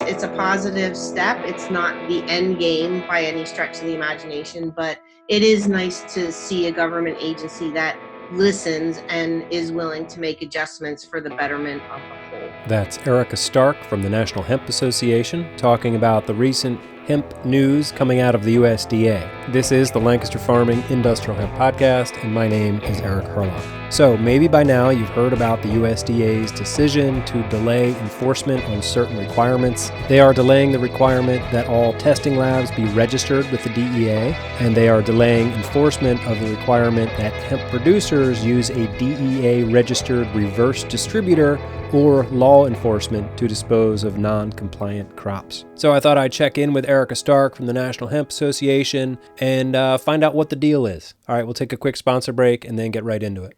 it's a positive step. It's not the end game by any stretch of the imagination, but it is nice to see a government agency that listens and is willing to make adjustments for the betterment of the whole. That's Erica Stark from the National Hemp Association talking about the recent hemp news coming out of the USDA. This is the Lancaster Farming Industrial Hemp Podcast, and my name is Eric Herlock. So maybe by now you've heard about the USDA's decision to delay enforcement on certain requirements. They are delaying the requirement that all testing labs be registered with the DEA, and they are delaying enforcement of the requirement that hemp producers use a DEA-registered reverse distributor or law enforcement to dispose of non-compliant crops. So I thought I'd check in with Erica Stark from the National Hemp Association and find out what the deal is. All right, we'll take a quick sponsor break and then get right into it.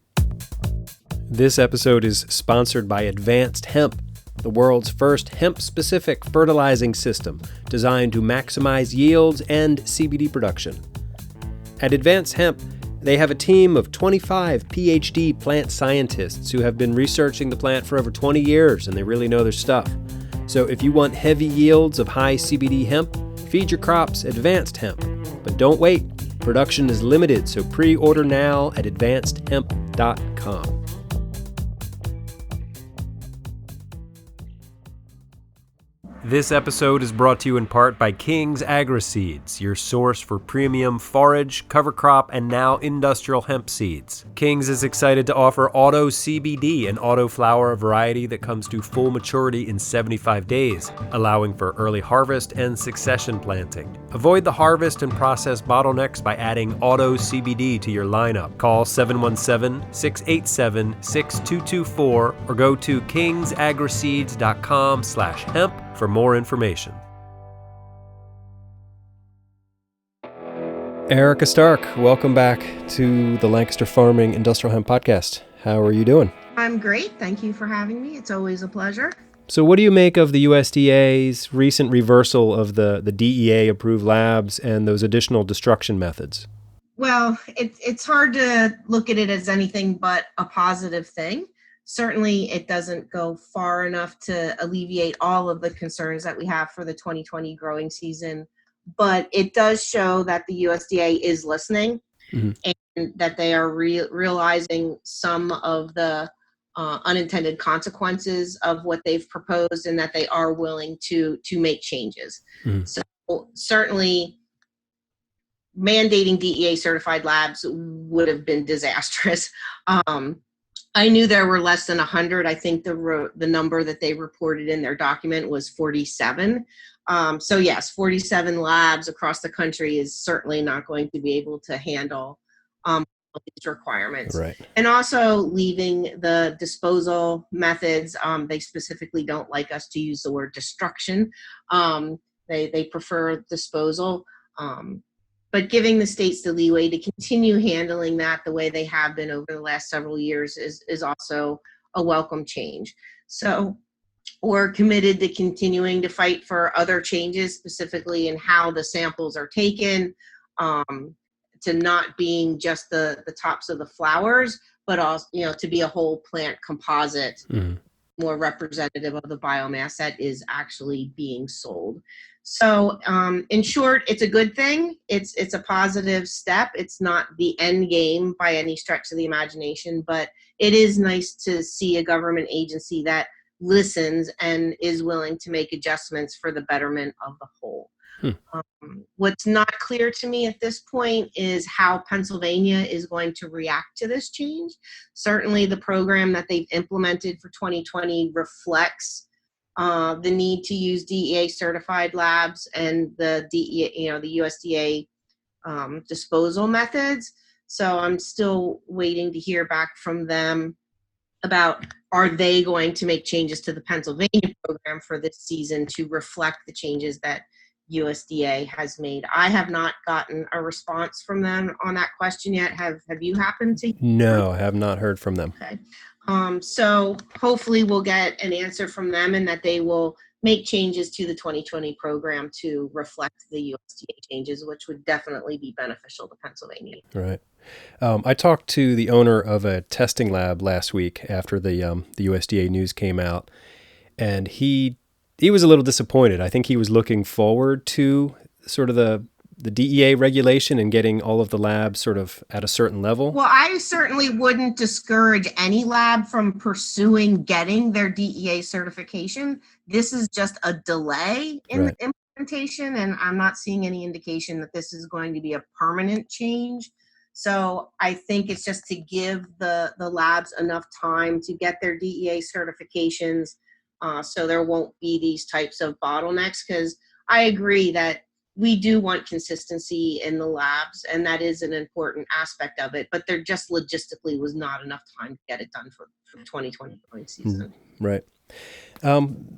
This episode is sponsored by Advanced Hemp, the world's first hemp-specific fertilizing system designed to maximize yields and CBD production. At Advanced Hemp, they have a team of 25 PhD plant scientists who have been researching the plant for over 20 years, and they really know their stuff. So if you want heavy yields of high CBD hemp, feed your crops Advanced Hemp. But don't wait. Production is limited, so pre-order now at advancedhemp.com. This episode is brought to you in part by King's Agri-Seeds, your source for premium forage, cover crop, and now industrial hemp seeds. King's is excited to offer Auto CBD, an auto flower variety that comes to full maturity in 75 days, allowing for early harvest and succession planting. Avoid the harvest and process bottlenecks by adding Auto CBD to your lineup. Call 717-687-6224 or go to kingsagriseeds.com/hemp for more information. Erica Stark, welcome back to the Lancaster Farming Industrial Hemp Podcast. How are you doing? I'm great. Thank you for having me. It's always a pleasure. So what do you make of the USDA's recent reversal of the DEA-approved labs and those additional destruction methods? Well, it's hard to look at it as anything but a positive thing. Certainly, it doesn't go far enough to alleviate all of the concerns that we have for the 2020 growing season, but it does show that the USDA is listening and that they are realizing some of the unintended consequences of what they've proposed and that they are willing to make changes. So certainly, mandating DEA certified labs would have been disastrous. I knew there were less than 100. I think the number that they reported in their document was 47. So yes, 47 labs across the country is certainly not going to be able to handle these requirements. Right. And also leaving the disposal methods. They specifically don't like us to use the word destruction. They prefer disposal. But giving the states the leeway to continue handling that the way they have been over the last several years is also a welcome change. So we're committed to continuing to fight for other changes, specifically in how the samples are taken, to not being just the tops of the flowers, but also, to be a whole plant composite, more representative of the biomass that is actually being sold. So in short, it's a good thing. It's a positive step. It's not the end game by any stretch of the imagination, but it is nice to see a government agency that listens and is willing to make adjustments for the betterment of the whole. What's not clear to me at this point is how Pennsylvania is going to react to this change. Certainly the program that they've implemented for 2020 reflects the need to use DEA certified labs and the the USDA disposal methods. So I'm still waiting to hear back from them about, are they going to make changes to the Pennsylvania program for this season to reflect the changes that USDA has made. I have not gotten a response from them on that question yet. Have you happened to? No, I have not heard from them. Okay. So hopefully we'll get an answer from them and that they will make changes to the 2020 program to reflect the USDA changes, which would definitely be beneficial to Pennsylvania. Right. I talked to the owner of a testing lab last week after the USDA news came out, and he he was a little disappointed. I think he was looking forward to sort of the DEA regulation and getting all of the labs sort of at a certain level. Well, I certainly wouldn't discourage any lab from pursuing getting their DEA certification. This is just a delay in Right. the implementation, and I'm not seeing any indication that this is going to be a permanent change. So I think it's just to give the labs enough time to get their DEA certifications, so there won't be these types of bottlenecks, because I agree that we do want consistency in the labs, and that is an important aspect of it, but there just logistically was not enough time to get it done for 2020 growing season. Right.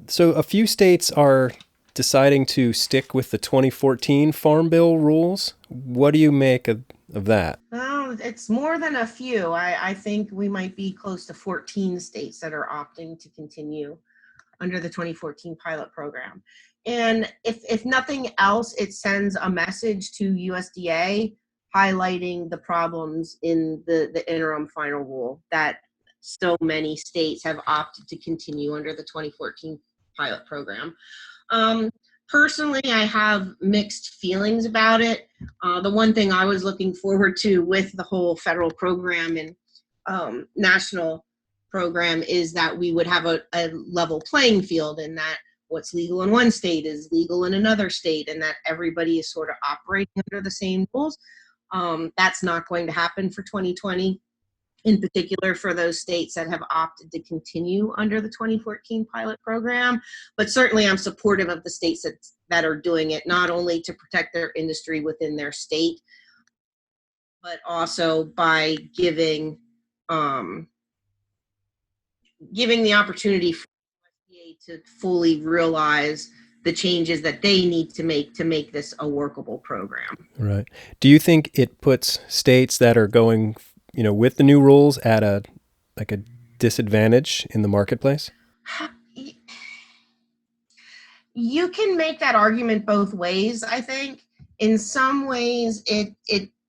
So a few states are deciding to stick with the 2014 Farm Bill rules. What do you make of that? Well, it's more than a few. I think we might be close to 14 states that are opting to continue under the 2014 pilot program. And if nothing else, it sends a message to USDA highlighting the problems in the interim final rule that so many states have opted to continue under the 2014 pilot program. Personally, I have mixed feelings about it. The one thing I was looking forward to with the whole federal program and national program is that we would have a level playing field, and that what's legal in one state is legal in another state, and that everybody is sort of operating under the same rules. That's not going to happen for 2020, in particular for those states that have opted to continue under the 2014 pilot program. But certainly I'm supportive of the states that are doing it, not only to protect their industry within their state, but also by giving the opportunity for USDA to fully realize the changes that they need to make this a workable program. Right. Do you think it puts states that are going, with the new rules at a disadvantage in the marketplace? You can make that argument both ways, I think. In some ways, it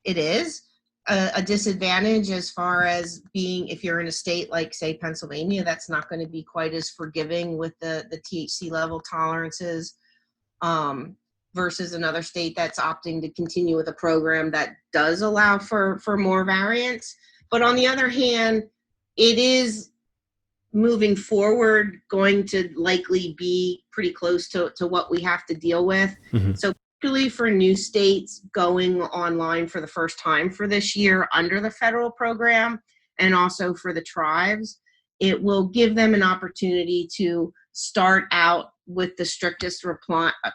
is a disadvantage as far as being, if you're in a state like, say, Pennsylvania, that's not going to be quite as forgiving with the THC level tolerances, versus another state that's opting to continue with a program that does allow for more variance. But on the other hand, it is moving forward going to likely be pretty close to what we have to deal with. Mm-hmm. So particularly for new states going online for the first time for this year under the federal program, and also for the tribes, it will give them an opportunity to start out with the strictest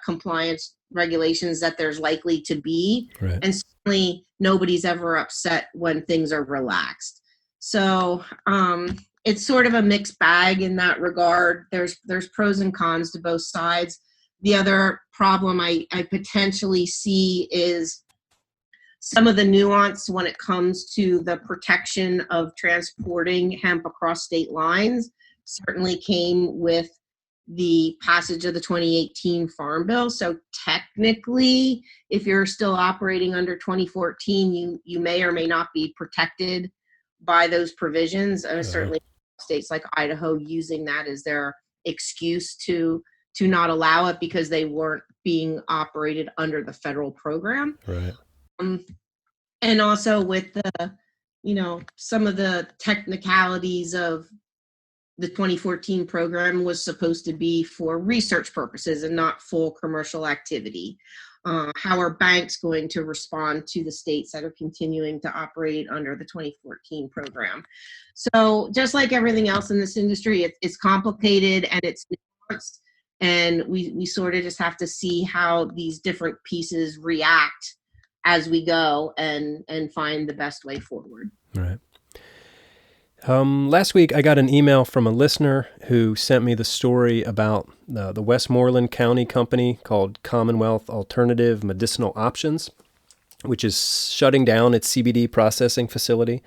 compliance regulations that there's likely to be. Right. And certainly nobody's ever upset when things are relaxed. So it's sort of a mixed bag in that regard. There's pros and cons to both sides. The other problem I potentially see is some of the nuance when it comes to the protection of transporting hemp across state lines certainly came with the passage of the 2018 Farm Bill. So technically, if you're still operating under 2014, you may or may not be protected by those provisions. Certainly states like Idaho using that as their excuse to not allow it because they weren't being operated under the federal program. Right. And also with the, some of the technicalities of the 2014 program was supposed to be for research purposes and not full commercial activity. How are banks going to respond to the states that are continuing to operate under the 2014 program? So just like everything else in this industry, it's complicated and it's nuanced, and we sort of just have to see how these different pieces react as we go and find the best way forward. Right. Last week, I got an email from a listener who sent me the story about the Westmoreland County company called Commonwealth Alternative Medicinal Options, which is shutting down its CBD processing facility.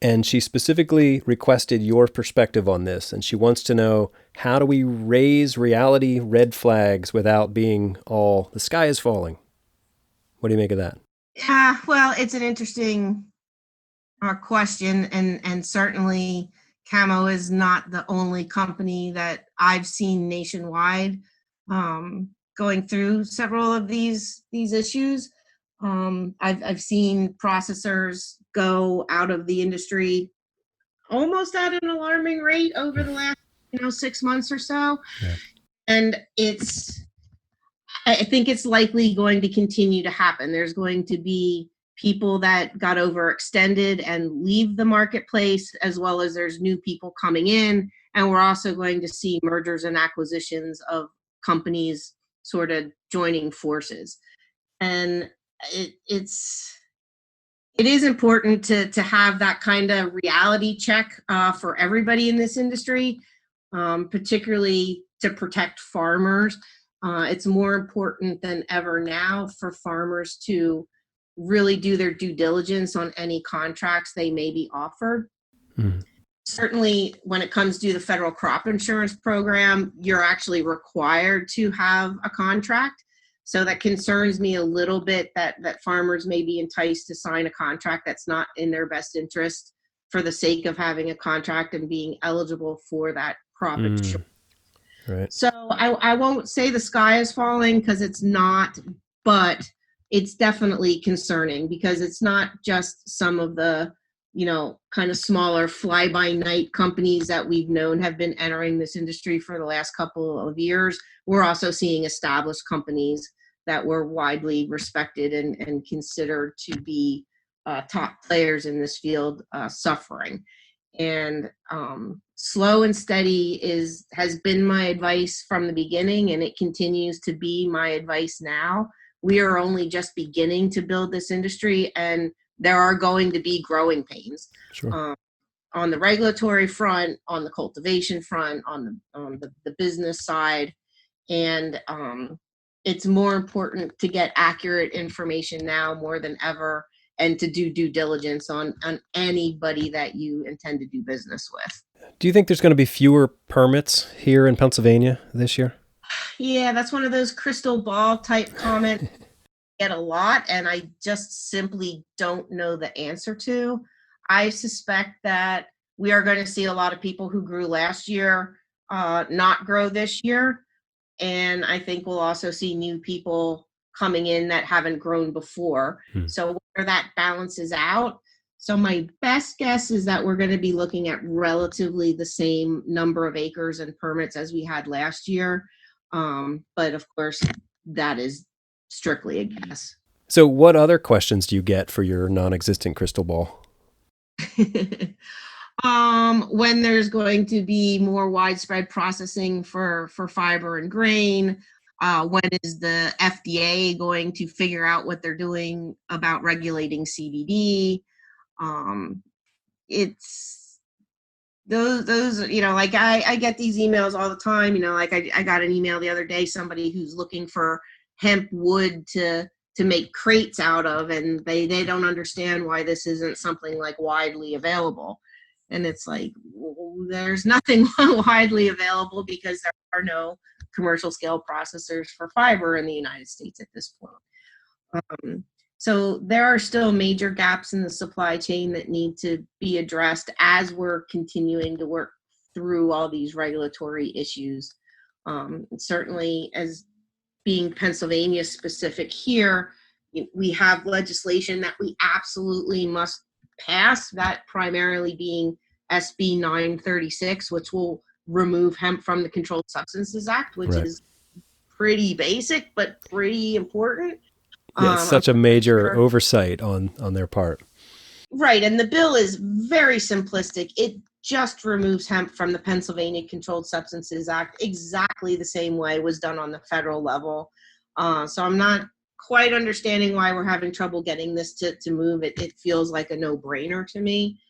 And she specifically requested your perspective on this. And she wants to know, how do we raise reality red flags without being all, the sky is falling? What do you make of that? Well, it's an interesting question, and certainly Camo is not the only company that I've seen nationwide going through several of these issues. I've seen processors go out of the industry almost at an alarming rate over the last 6 months or so. Yeah. And I think it's likely going to continue to happen. There's going to be people that got overextended and leave the marketplace, as well as there's new people coming in. And we're also going to see mergers and acquisitions of companies sort of joining forces. And it is important to have that kind of reality check for everybody in this industry, particularly to protect farmers. It's more important than ever now for farmers to really do their due diligence on any contracts they may be offered. Certainly, when it comes to the federal crop insurance program, you're actually required to have a contract. So that concerns me a little bit that farmers may be enticed to sign a contract that's not in their best interest for the sake of having a contract and being eligible for that crop insurance. Right. So I won't say the sky is falling, because it's not, but it's definitely concerning, because it's not just some of the, kind of smaller fly-by-night companies that we've known have been entering this industry for the last couple of years. We're also seeing established companies that were widely respected and considered to be top players in this field suffering. And slow and steady has been my advice from the beginning, and it continues to be my advice now. We are only just beginning to build this industry, and there are going to be growing pains. Sure. On the regulatory front, on the cultivation front, on the business side. And it's more important to get accurate information now more than ever, and to do due diligence on anybody that you intend to do business with. Do you think there's going to be fewer permits here in Pennsylvania this year? Yeah, that's one of those crystal ball type comments I get a lot, and I just simply don't know the answer to. I suspect that we are going to see a lot of people who grew last year not grow this year. And I think we'll also see new people coming in that haven't grown before. So where that balances out. So my best guess is that we're going to be looking at relatively the same number of acres and permits as we had last year. But of course, that is strictly a guess. So what other questions do you get for your non-existent crystal ball? When there's going to be more widespread processing for fiber and grain, when is the FDA going to figure out what they're doing about regulating CBD? It's those, like I get these emails all the time, like I got an email the other day, somebody who's looking for hemp wood to make crates out of, and they don't understand why this isn't something like widely available. And it's like, there's nothing widely available because there are no commercial scale processors for fiber in the United States at this point. So there are still major gaps in the supply chain that need to be addressed as we're continuing to work through all these regulatory issues. Certainly, as being Pennsylvania specific here, we have legislation that we absolutely must pass, that primarily being SB 936, which will remove hemp from the Controlled Substances Act, which is pretty basic but pretty important. Yeah, it's such a major oversight on their part. Right, and the bill is very simplistic. It just removes hemp from the Pennsylvania Controlled Substances Act exactly the same way it was done on the federal level. So I'm not quite understanding why we're having trouble getting this to move. It feels like a no-brainer to me.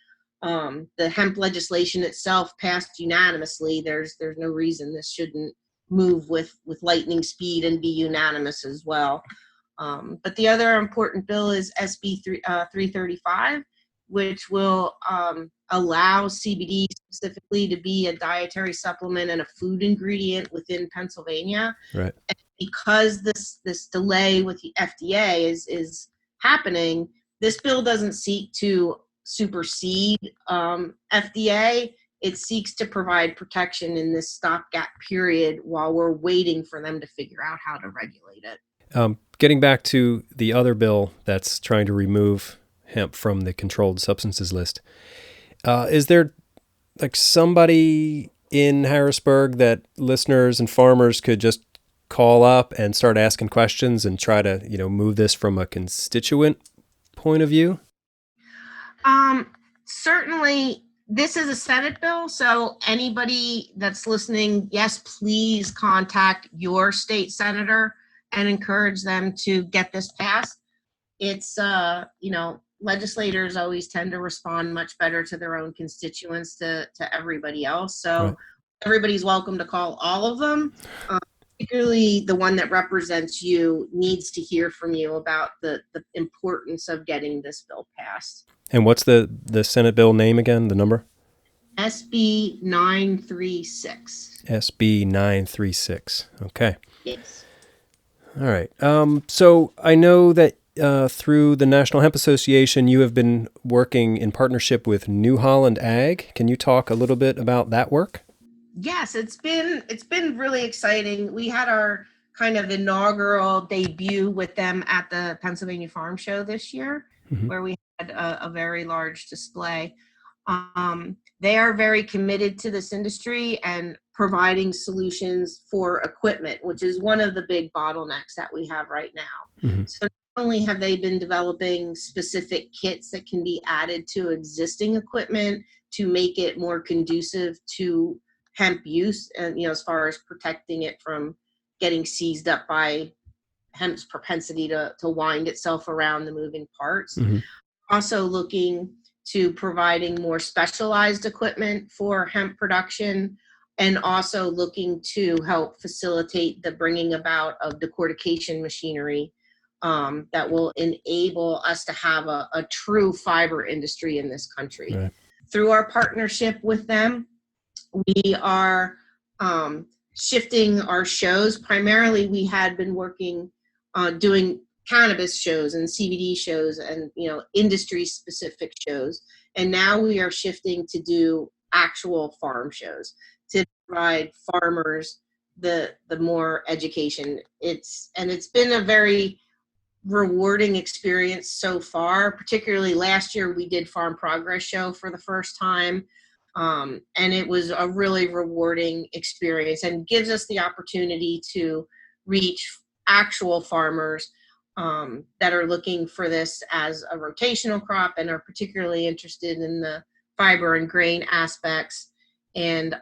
The hemp legislation itself passed unanimously. There's no reason this shouldn't move with lightning speed and be unanimous as well. But the other important bill is SB 335, which will allow CBD specifically to be a dietary supplement and a food ingredient within Pennsylvania. Right. And because this delay with the FDA is happening, this bill doesn't seek to supersede FDA. it seeks to provide protection in this stopgap period while we're waiting for them to figure out how to regulate it. Getting back to the other bill that's trying to remove hemp from the controlled substances list, is there like somebody in Harrisburg that listeners and farmers could just call up and start asking questions and try to, move this from a constituent point of view? Certainly, this is a Senate bill, so anybody that's listening, yes, please contact your state senator and encourage them to get this passed. It's, legislators always tend to respond much better to their own constituents to everybody else. So Right. Everybody's welcome to call all of them. Particularly the one that represents you needs to hear from you about the importance of getting this bill passed. And what's the Senate bill name again, the number? SB 936. SB 936. Okay. Yes. All right. So I know that through the National Hemp Association, you have been working in partnership with New Holland Ag. Can you talk a little bit about that work? Yes, it's been really exciting. We had our kind of inaugural debut with them at the Pennsylvania Farm Show this year, where we had a very large display. They are very committed to this industry and providing solutions for equipment, which is one of the big bottlenecks that we have right now. So not only have they been developing specific kits that can be added to existing equipment to make it more conducive to hemp use, and as far as protecting it from getting seized up by hemp's propensity to wind itself around the moving parts. Also looking to providing more specialized equipment for hemp production, and also looking to help facilitate the bringing about of decortication machinery that will enable us to have a true fiber industry in this country. Right. Through our partnership with them, we are shifting our shows. Primarily, we had been working on doing cannabis shows and CBD shows and industry specific shows, and now we are shifting to do actual farm shows to provide farmers the more education. It's been a very rewarding experience so far. Particularly last year, we did Farm Progress Show for the first time. And it was a really rewarding experience and gives us the opportunity to reach actual farmers that are looking for this as a rotational crop and are particularly interested in the fiber and grain aspects, and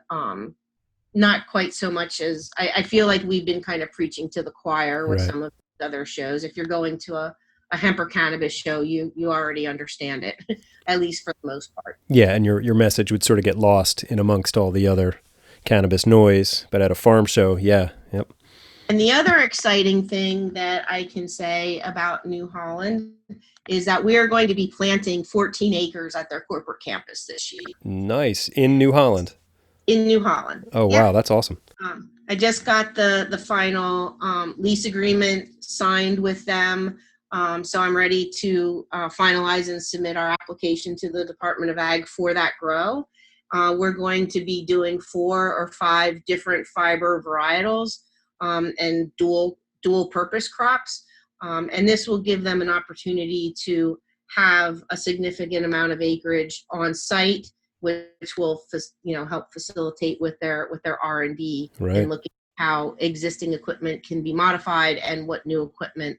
not quite so much as I feel like we've been kind of preaching to the choir with some of the other shows. If you're going to a hemp or cannabis show, you already understand it, at least for the most part. Yeah, and your message would sort of get lost in amongst all the other cannabis noise, but at a farm show, yep. And the other exciting thing that I can say about New Holland is that we are going to be planting 14 acres at their corporate campus this year. Nice. In New Holland? In New Holland. Oh, wow, that's awesome. I just got the final lease agreement signed with them. So I'm ready to finalize and submit our application to the Department of Ag for that grow. We're going to be doing 4 or 5 different fiber varietals and dual purpose crops. And this will give them an opportunity to have a significant amount of acreage on site, which will help facilitate with their R&D and looking at how existing equipment can be modified and what new equipment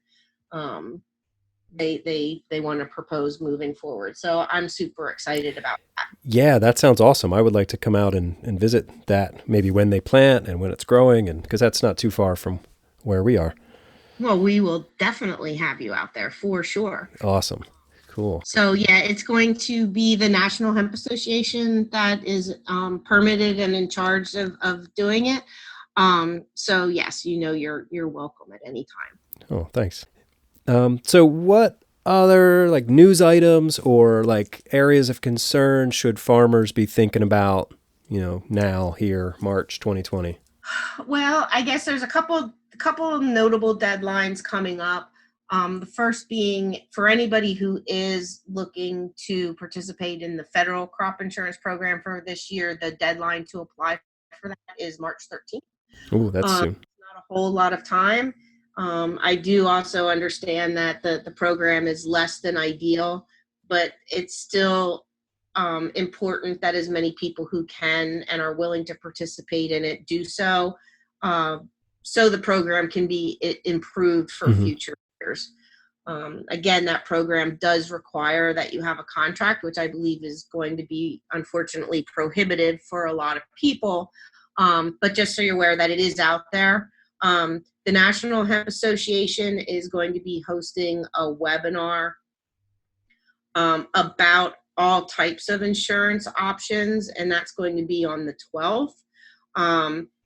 they want to propose moving forward. So I'm super excited about that. Yeah, that sounds awesome. I would like to come out and visit that, maybe when they plant and when it's growing, and because that's not too far from where we are. Well, we will definitely have you out there for sure. Awesome. Cool. So yeah, it's going to be the National Hemp Association that is permitted and in charge of doing it. So yes, you're welcome at any time. Oh, thanks. So what other news items or areas of concern should farmers be thinking about, now here, March 2020? Well, I guess there's a couple of notable deadlines coming up. The first being for anybody who is looking to participate in the federal crop insurance program for this year, the deadline to apply for that is March 13th. Oh, that's soon. Not a whole lot of time. I do also understand that the program is less than ideal, but it's still important that as many people who can and are willing to participate in it do so, so the program can be improved for future years. Again, that program does require that you have a contract, which I believe is going to be unfortunately prohibitive for a lot of people. But just so you're aware that it is out there. The National Hemp Association is going to be hosting a webinar about all types of insurance options, and that's going to be on the 12th.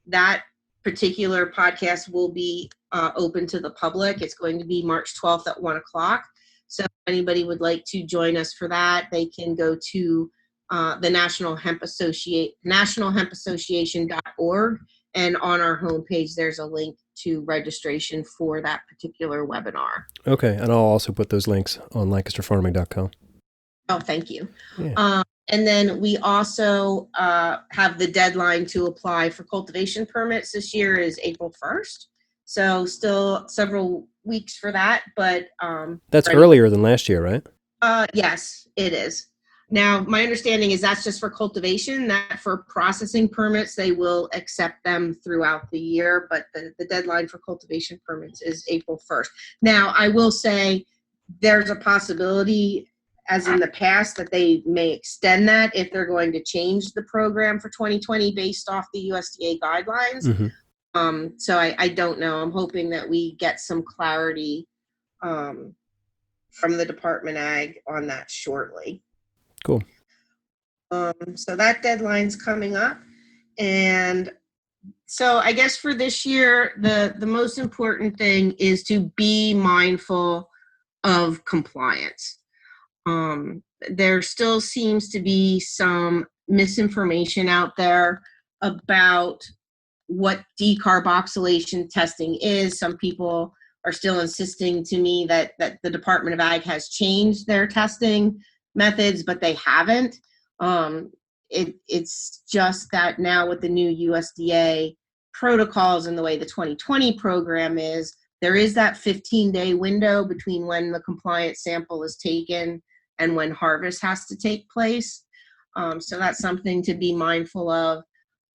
That particular podcast will be open to the public. It's going to be March 12th at 1 o'clock. So if anybody would like to join us for that, they can go to the National Hemp nationalhempassociation.org, and on our homepage there's a link to registration for that particular webinar. Okay, and I'll also put those links on lancasterfarming.com. Oh, thank you. Yeah. And then we also have the deadline to apply for cultivation permits this year is April 1st. So still several weeks for that, but that's earlier than last year, right? Yes, it is. Now, my understanding is that's just for cultivation, that for processing permits, they will accept them throughout the year, but the deadline for cultivation permits is April 1st. Now, I will say there's a possibility, as in the past, that they may extend that if they're going to change the program for 2020 based off the USDA guidelines. So I don't know. I'm hoping that we get some clarity from the Department Ag on that shortly. Cool. So that deadline's coming up. And so I guess for this year, the most important thing is to be mindful of compliance. There still seems to be some misinformation out there about what decarboxylation testing is. Some people are still insisting to me that the Department of Ag has changed their testing methods, but they haven't. It's just that now with the new USDA protocols and the way the 2020 program is, there is that 15-day window between when the compliance sample is taken and when harvest has to take place. So that's something to be mindful of.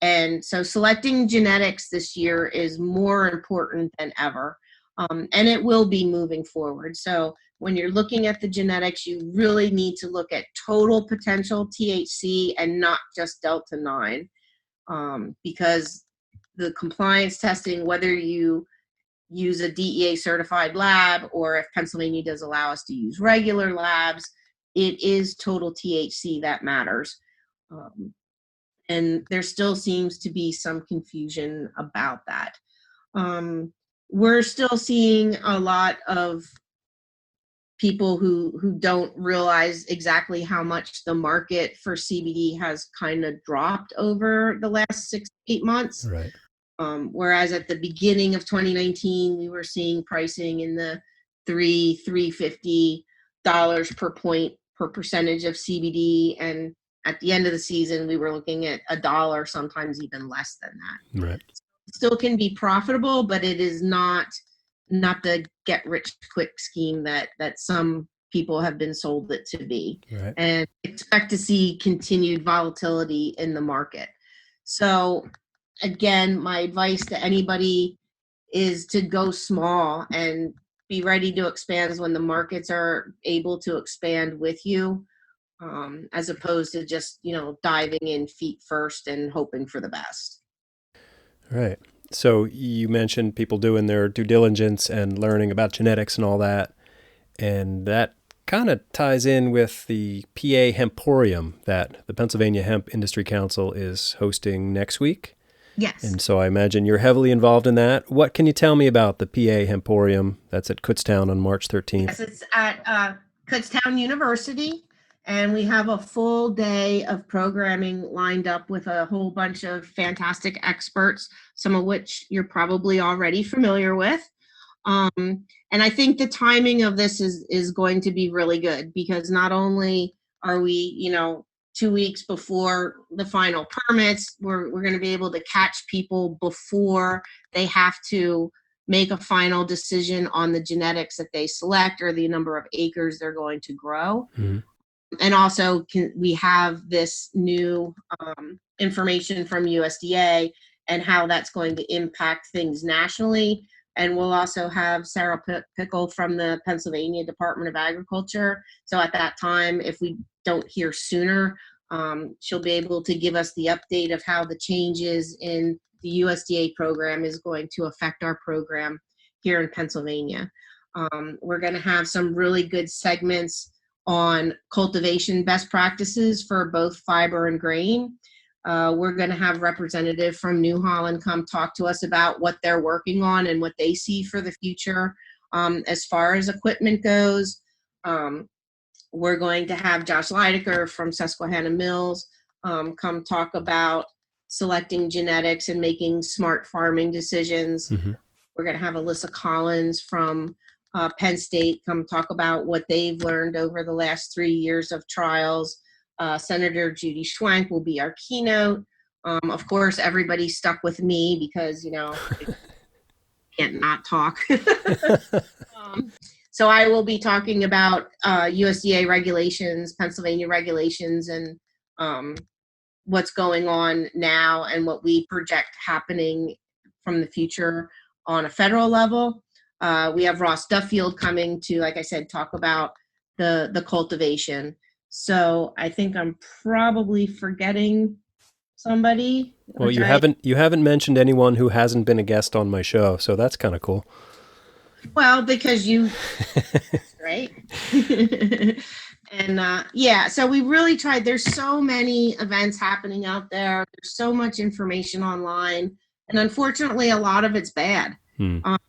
And so selecting genetics this year is more important than ever. And it will be moving forward. So when you're looking at the genetics, you really need to look at total potential THC and not just Delta 9, because the compliance testing, whether you use a DEA certified lab or if Pennsylvania does allow us to use regular labs, it is total THC that matters. And there still seems to be some confusion about that. We're still seeing a lot of people who don't realize exactly how much the market for CBD has kind of dropped over the last 6 to 8 months. Right. Whereas at the beginning of 2019, we were seeing pricing in the $350 per point per percentage of CBD, and at the end of the season, we were looking at $1, sometimes even less than that. Right. It still can be profitable, but it is not the get rich quick scheme that some people have been sold it to be. Right. And expect to see continued volatility in the market. So again, my advice to anybody is to go small and be ready to expand when the markets are able to expand with you, as opposed to just, diving in feet first and hoping for the best. Right. So you mentioned people doing their due diligence and learning about genetics and all that. And that kind of ties in with the PA Hemporium that the Pennsylvania Hemp Industry Council is hosting next week. Yes. And so I imagine you're heavily involved in that. What can you tell me about the PA Hemporium that's at Kutztown on March 13th? Yes, it's at Kutztown University. And we have a full day of programming lined up with a whole bunch of fantastic experts, some of which you're probably already familiar with. And I think the timing of this is going to be really good, because not only are we, 2 weeks before the final permits, we're going to be able to catch people before they have to make a final decision on the genetics that they select or the number of acres they're going to grow. Mm-hmm. And also we have this new information from USDA and how that's going to impact things nationally. And we'll also have Sarah Pickle from the Pennsylvania Department of Agriculture. So at that time, if we don't hear sooner, she'll be able to give us the update of how the changes in the USDA program is going to affect our program here in Pennsylvania. We're going to have some really good segments on cultivation best practices for both fiber and grain. We're going to have representative from New Holland come talk to us about what they're working on and what they see for the future. As far as equipment goes, we're going to have Josh Leidecker from Susquehanna Mills come talk about selecting genetics and making smart farming decisions. Mm-hmm. We're going to have Alyssa Collins from Penn State come talk about what they've learned over the last 3 years of trials. Senator Judy Schwank will be our keynote. Of course, everybody stuck with me because, I can't not talk. So I will be talking about USDA regulations, Pennsylvania regulations, and what's going on now and what we project happening from the future on a federal level. We have Ross Duffield coming to, like I said, talk about the cultivation. So I think I'm probably forgetting somebody. Well, you haven't mentioned anyone who hasn't been a guest on my show, so that's kind of cool. Well, because you, right? And so we really tried. There's so many events happening out there. There's so much information online, and unfortunately, a lot of it's bad. Not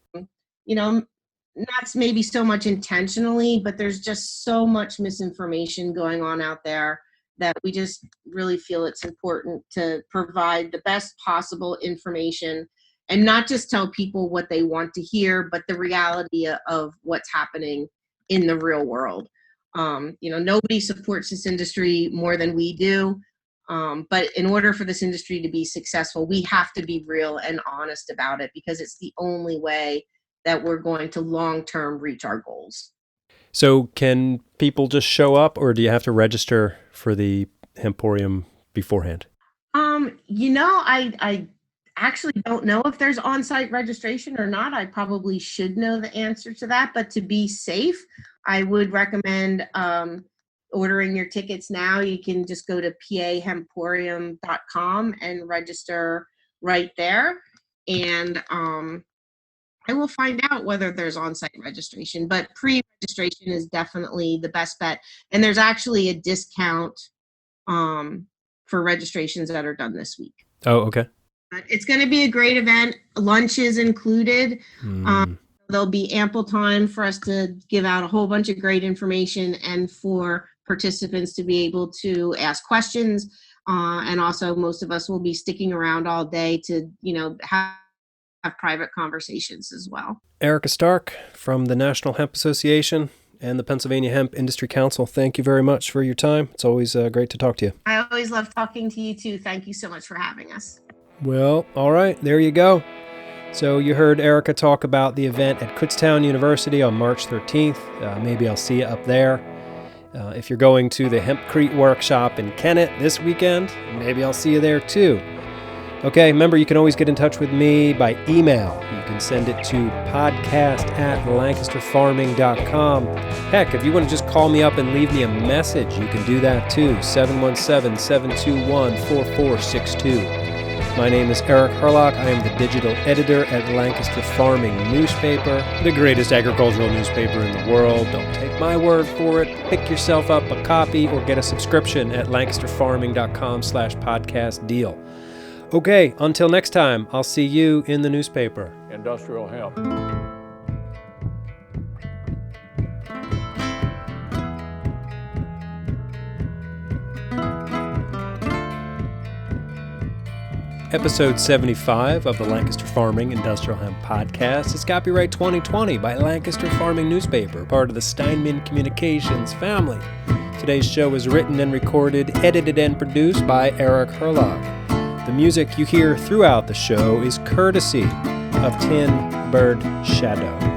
maybe so much intentionally, but there's just so much misinformation going on out there that we just really feel it's important to provide the best possible information and not just tell people what they want to hear, but the reality of what's happening in the real world. Nobody supports this industry more than we do. But in order for this industry to be successful, we have to be real and honest about it, because it's the only way that we're going to long-term reach our goals. So can people just show up, or do you have to register for the Hemporium beforehand? I actually don't know if there's on-site registration or not. I probably should know the answer to that, but to be safe, I would recommend ordering your tickets now. You can just go to pahemporium.com and register right there. And I will find out whether there's on-site registration, but pre-registration is definitely the best bet. And there's actually a discount for registrations that are done this week. Oh, okay. It's going to be a great event. Lunch is included. There'll be ample time for us to give out a whole bunch of great information and for participants to be able to ask questions. And also, most of us will be sticking around all day to, have private conversations as well. Erica Stark from the National Hemp Association and the Pennsylvania Hemp Industry Council, thank you very much for your time. It's always great to talk to you. I always love talking to you too. Thank you so much for having us. Well, all right, there you go. So you heard Erica talk about the event at Kutztown University on March 13th. Maybe I'll see you up there. If you're going to the Hempcrete workshop in Kennett this weekend, maybe I'll see you there too. Okay, remember, you can always get in touch with me by email. You can send it to podcast@lancasterfarming.com. Heck, if you want to just call me up and leave me a message, you can do that too, 717-721-4462. My name is Eric Herlock. I am the digital editor at Lancaster Farming Newspaper, the greatest agricultural newspaper in the world. Don't take my word for it. Pick yourself up a copy or get a subscription at lancasterfarming.com/podcast deal. Okay, until next time, I'll see you in the newspaper. Industrial hemp. Episode 75 of the Lancaster Farming Industrial Hemp Podcast is copyright 2020 by Lancaster Farming Newspaper, part of the Steinman Communications family. Today's show was written and recorded, edited and produced by Eric Herlog. The music you hear throughout the show is courtesy of Tin Bird Shadow.